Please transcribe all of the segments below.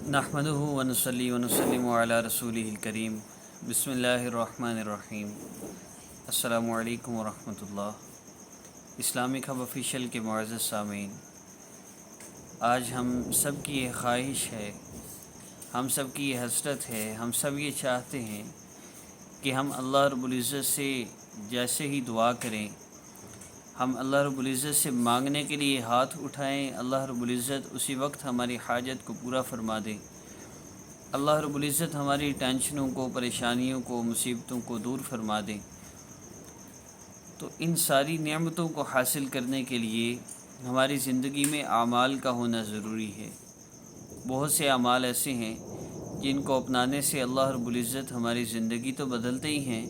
نحمده ونصلي ونسلم علی رسولہ الکریم بسم اللہ الرحمن الرحیم السلام علیکم ورحمۃ اللہ۔ اسلامک ہب آفیشیل کے معزز سامعین، آج ہم سب کی یہ خواہش ہے، ہم سب کی یہ حسرت ہے، ہم سب یہ چاہتے ہیں کہ ہم اللہ رب العزت سے جیسے ہی دعا کریں، ہم اللہ رب العزت سے مانگنے کے لیے ہاتھ اٹھائیں، اللہ رب العزت اسی وقت ہماری حاجت کو پورا فرما دیں۔ اللہ رب العزت ہماری ٹینشنوں کو، پریشانیوں کو، مصیبتوں کو دور فرما دیں۔ تو ان ساری نعمتوں کو حاصل کرنے کے لیے ہماری زندگی میں اعمال کا ہونا ضروری ہے۔ بہت سے اعمال ایسے ہیں جن کو اپنانے سے اللہ رب العزت ہماری زندگی تو بدلتے ہی ہیں،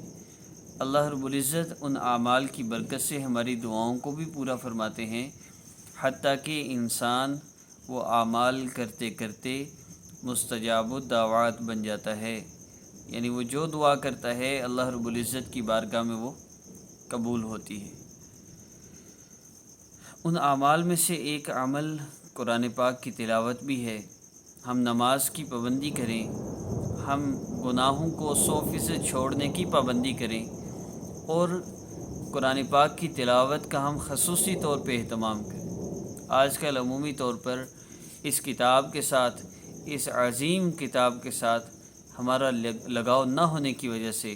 اللہ رب العزت ان اعمال کی برکت سے ہماری دعاؤں کو بھی پورا فرماتے ہیں، حتیٰ کہ انسان وہ اعمال کرتے کرتے مستجاب الدعوات بن جاتا ہے، یعنی وہ جو دعا کرتا ہے اللہ رب العزت کی بارگاہ میں وہ قبول ہوتی ہے۔ ان اعمال میں سے ایک عمل قرآن پاک کی تلاوت بھی ہے۔ ہم نماز کی پابندی کریں، ہم گناہوں کو 100% چھوڑنے کی پابندی کریں، اور قرآن پاک کی تلاوت کا ہم خصوصی طور پہ اہتمام کریں۔ آج کل عمومی طور پر اس کتاب کے ساتھ، اس عظیم کتاب کے ساتھ ہمارا لگاؤ نہ ہونے کی وجہ سے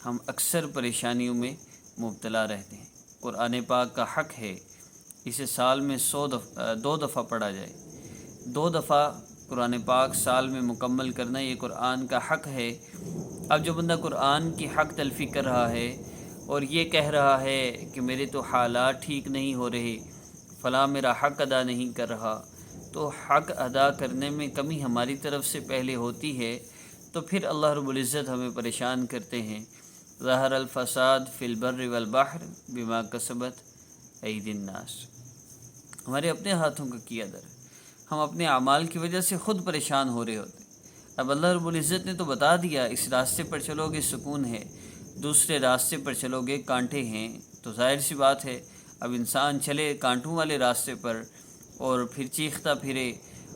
ہم اکثر پریشانیوں میں مبتلا رہتے ہیں۔ قرآن پاک کا حق ہے اسے سال میں 2 دفعہ پڑھا جائے، 2 دفعہ قرآن پاک سال میں مکمل کرنا یہ قرآن کا حق ہے۔ اب جو بندہ قرآن کی حق تلفی کر رہا ہے اور یہ کہہ رہا ہے کہ میرے تو حالات ٹھیک نہیں ہو رہے، فلاں میرا حق ادا نہیں کر رہا، تو حق ادا کرنے میں کمی ہماری طرف سے پہلے ہوتی ہے، تو پھر اللہ رب العزت ہمیں پریشان کرتے ہیں۔ ظہر الفساد فی البر والبحر بما کسبت ایدی الناس، ہمارے اپنے ہاتھوں کا کیا در، ہم اپنے اعمال کی وجہ سے خود پریشان ہو رہے ہوتے ہیں۔ اب اللہ رب العزت نے تو بتا دیا اس راستے پر چلو گے سکون ہے، دوسرے راستے پر چلو گے کانٹے ہیں، تو ظاہر سی بات ہے اب انسان چلے کانٹوں والے راستے پر اور پھر چیختا پھرے،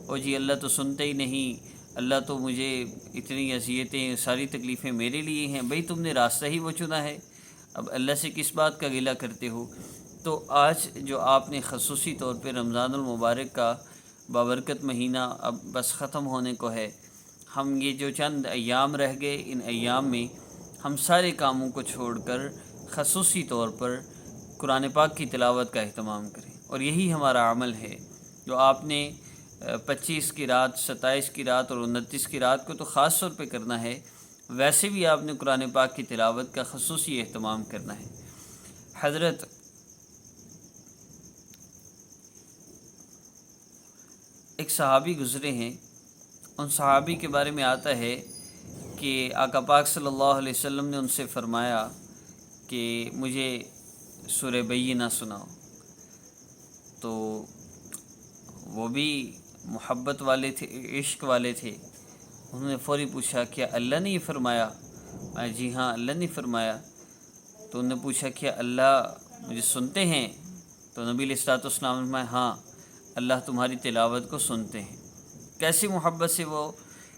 او جی اللہ تو سنتے ہی نہیں، اللہ تو مجھے اتنی اذیتیں، ساری تکلیفیں میرے لیے ہیں۔ بھئی تم نے راستہ ہی وہ چنا ہے، اب اللہ سے کس بات کا گلہ کرتے ہو؟ تو آج جو آپ نے خصوصی طور پہ رمضان المبارک کا بابرکت مہینہ اب بس ختم ہونے کو ہے، ہم یہ جو چند ایام رہ گئے، ان ایام میں ہم سارے کاموں کو چھوڑ کر خصوصی طور پر قرآن پاک کی تلاوت کا اہتمام کریں، اور یہی ہمارا عمل ہے جو آپ نے 25 کی رات، 27 کی رات اور 29 کی رات کو تو خاص طور پہ کرنا ہے، ویسے بھی آپ نے قرآن پاک کی تلاوت کا خصوصی اہتمام کرنا ہے۔ حضرت ایک صحابی گزرے ہیں، ان صحابی کے بارے میں آتا ہے کہ آقا پاک صلی اللہ علیہ وسلم نے ان سے فرمایا کہ مجھے سورہ بینہ سناؤ، تو وہ بھی محبت والے تھے، عشق والے تھے، انہوں نے فوری پوچھا کیا اللہ نے یہ فرمایا؟ جی ہاں اللہ نے فرمایا۔ تو انہوں نے پوچھا کیا اللہ مجھے سنتے ہیں؟ تو نبی علیہ الصلوۃ والسلام نے فرمایا ہاں اللہ تمہاری تلاوت کو سنتے ہیں۔ کیسی محبت سے وہ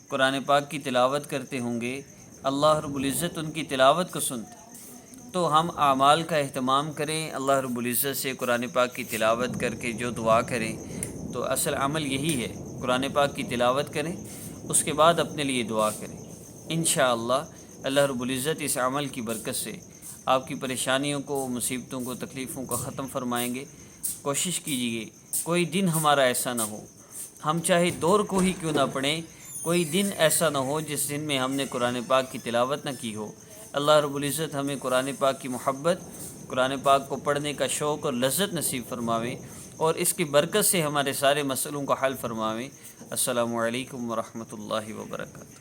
قرآن پاک کی تلاوت کرتے ہوں گے، اللہ رب العزت ان کی تلاوت کو سنتے ہیں۔ تو ہم اعمال کا اہتمام کریں، اللہ رب العزت سے قرآن پاک کی تلاوت کر کے جو دعا کریں، تو اصل عمل یہی ہے، قرآن پاک کی تلاوت کریں، اس کے بعد اپنے لیے دعا کریں۔ انشاءاللہ اللہ رب العزت اس عمل کی برکت سے آپ کی پریشانیوں کو، مصیبتوں کو، تکلیفوں کو ختم فرمائیں گے۔ کوشش کیجیے کوئی دن ہمارا ایسا نہ ہو، ہم چاہے دور کو ہی کیوں نہ پڑھیں، کوئی دن ایسا نہ ہو جس دن میں ہم نے قرآن پاک کی تلاوت نہ کی ہو۔ اللہ رب العزت ہمیں قرآن پاک کی محبت، قرآن پاک کو پڑھنے کا شوق اور لذت نصیب فرماویں، اور اس کی برکت سے ہمارے سارے مسئلوں کا حل فرماویں۔ السلام علیکم ورحمۃ اللہ وبرکاتہ۔